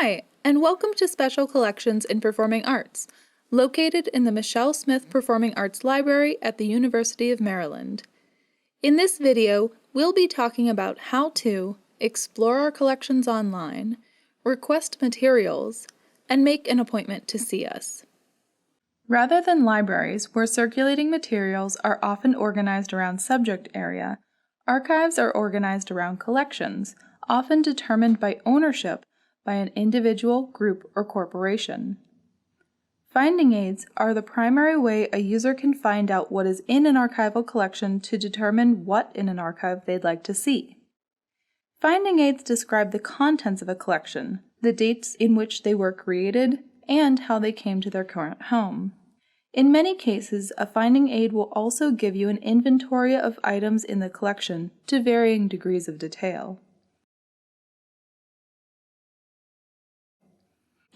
Hi, and welcome to Special Collections in Performing Arts, located in the Michelle Smith Performing Arts Library at the University of Maryland. In this video, we'll be talking about how to explore our collections online, request materials, and make an appointment to see us. Rather than libraries, where circulating materials are often organized around subject area, archives are organized around collections, often determined by ownership by an individual, group, or corporation. Finding aids are the primary way a user can find out what is in an archival collection to determine what in an archive they'd like to see. Finding aids describe the contents of a collection, the dates in which they were created, and how they came to their current home. In many cases, a finding aid will also give you an inventory of items in the collection to varying degrees of detail.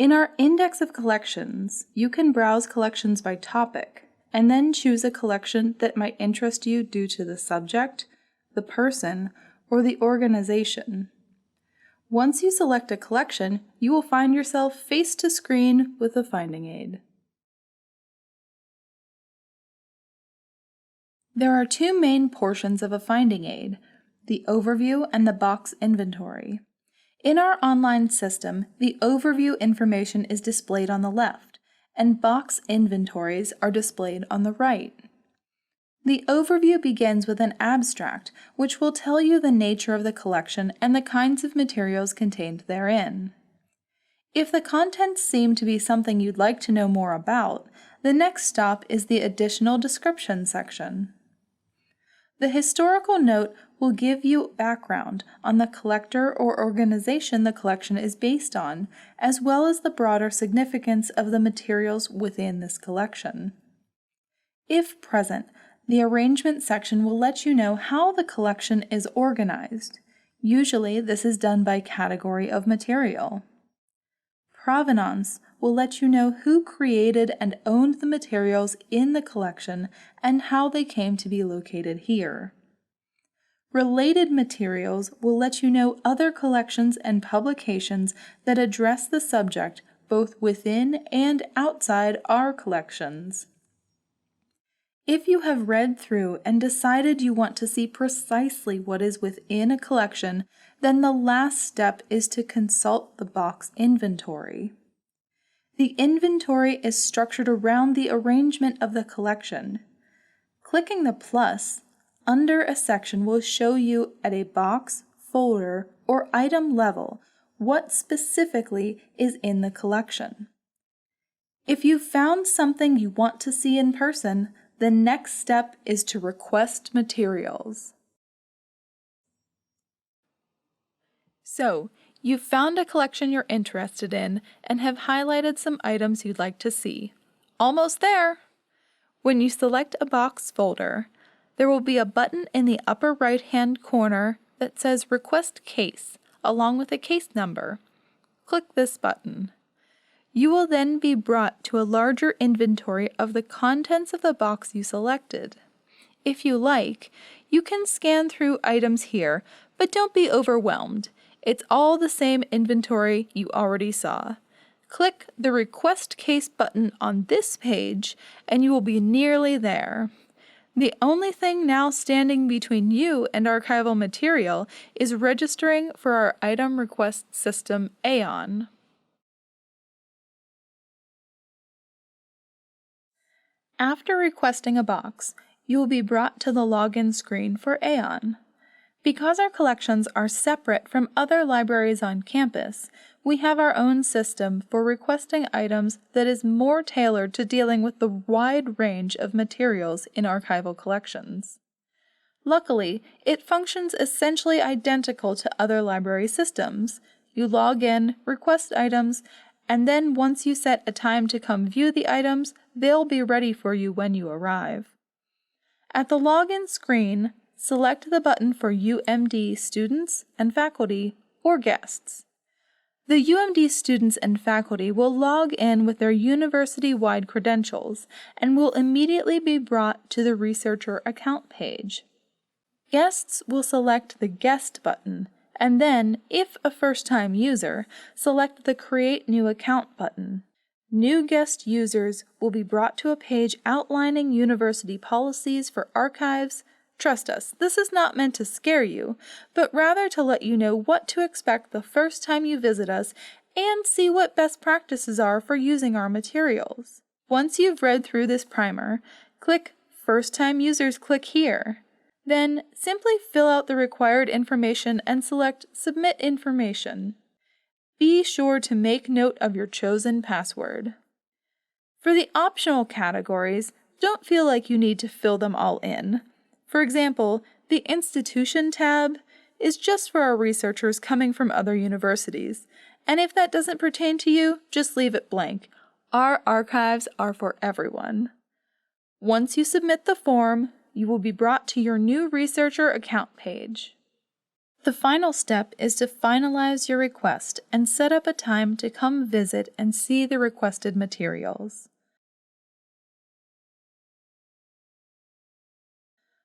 In our Index of Collections, you can browse collections by topic, and then choose a collection that might interest you due to the subject, the person, or the organization. Once you select a collection, you will find yourself face to screen with a finding aid. There are two main portions of a finding aid, the overview and the box inventory. In our online system, the overview information is displayed on the left, and box inventories are displayed on the right. The overview begins with an abstract, which will tell you the nature of the collection and the kinds of materials contained therein. If the contents seem to be something you'd like to know more about, the next stop is the additional description section. The historical note will give you background on the collector or organization the collection is based on, as well as the broader significance of the materials within this collection. If present, the arrangement section will let you know how the collection is organized. Usually, this is done by category of material. Provenance will let you know who created and owned the materials in the collection and how they came to be located here. Related materials will let you know other collections and publications that address the subject both within and outside our collections. If you have read through and decided you want to see precisely what is within a collection, then the last step is to consult the box inventory. The inventory is structured around the arrangement of the collection. Clicking the plus under a section will show you at a box, folder, or item level what specifically is in the collection. If you've found something you want to see in person, the next step is to request materials. So, you've found a collection you're interested in and have highlighted some items you'd like to see. Almost there! When you select a box folder, there will be a button in the upper right-hand corner that says Request Case, along with a case number. Click this button. You will then be brought to a larger inventory of the contents of the box you selected. If you like, you can scan through items here, but don't be overwhelmed. It's all the same inventory you already saw. Click the Request Case button on this page, and you will be nearly there. The only thing now standing between you and archival material is registering for our item request system, Aeon. After requesting a box, you will be brought to the login screen for Aeon. Because our collections are separate from other libraries on campus, we have our own system for requesting items that is more tailored to dealing with the wide range of materials in archival collections. Luckily, it functions essentially identical to other library systems. You log in, request items, and then once you set a time to come view the items, they'll be ready for you when you arrive. At the login screen, select the button for UMD students and faculty or guests. The UMD students and faculty will log in with their university-wide credentials and will immediately be brought to the researcher account page. Guests will select the Guest button And then, if a first-time user, select the Create New Account button. New guest users will be brought to a page outlining university policies for archives. Trust us, this is not meant to scare you, but rather to let you know what to expect the first time you visit us and see what best practices are for using our materials. Once you've read through this primer, click First Time Users click here. Then simply fill out the required information and select Submit Information. Be sure to make note of your chosen password. For the optional categories, don't feel like you need to fill them all in. For example, the Institution tab is just for our researchers coming from other universities, and if that doesn't pertain to you, just leave it blank. Our archives are for everyone. Once you submit the form, you will be brought to your new researcher account page. The final step is to finalize your request and set up a time to come visit and see the requested materials.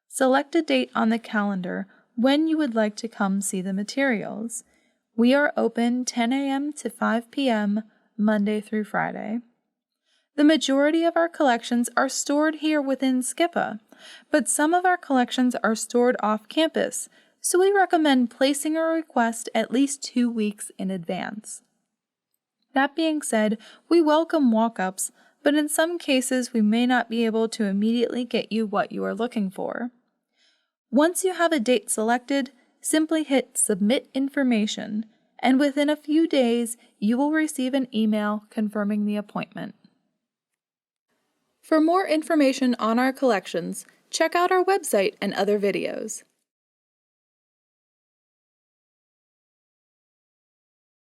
Select a date on the calendar when you would like to come see the materials. We are open 10 a.m. to 5 p.m. Monday through Friday. The majority of our collections are stored here within scpa, but some of our collections are stored off campus, so we recommend placing a request at least 2 weeks in advance. That being said, we welcome walk-ups, but in some cases we may not be able to immediately get you what you are looking for. Once you have a date selected, simply hit Submit Information, and within a few days you will receive an email confirming the appointment. For more information on our collections, check out our website and other videos.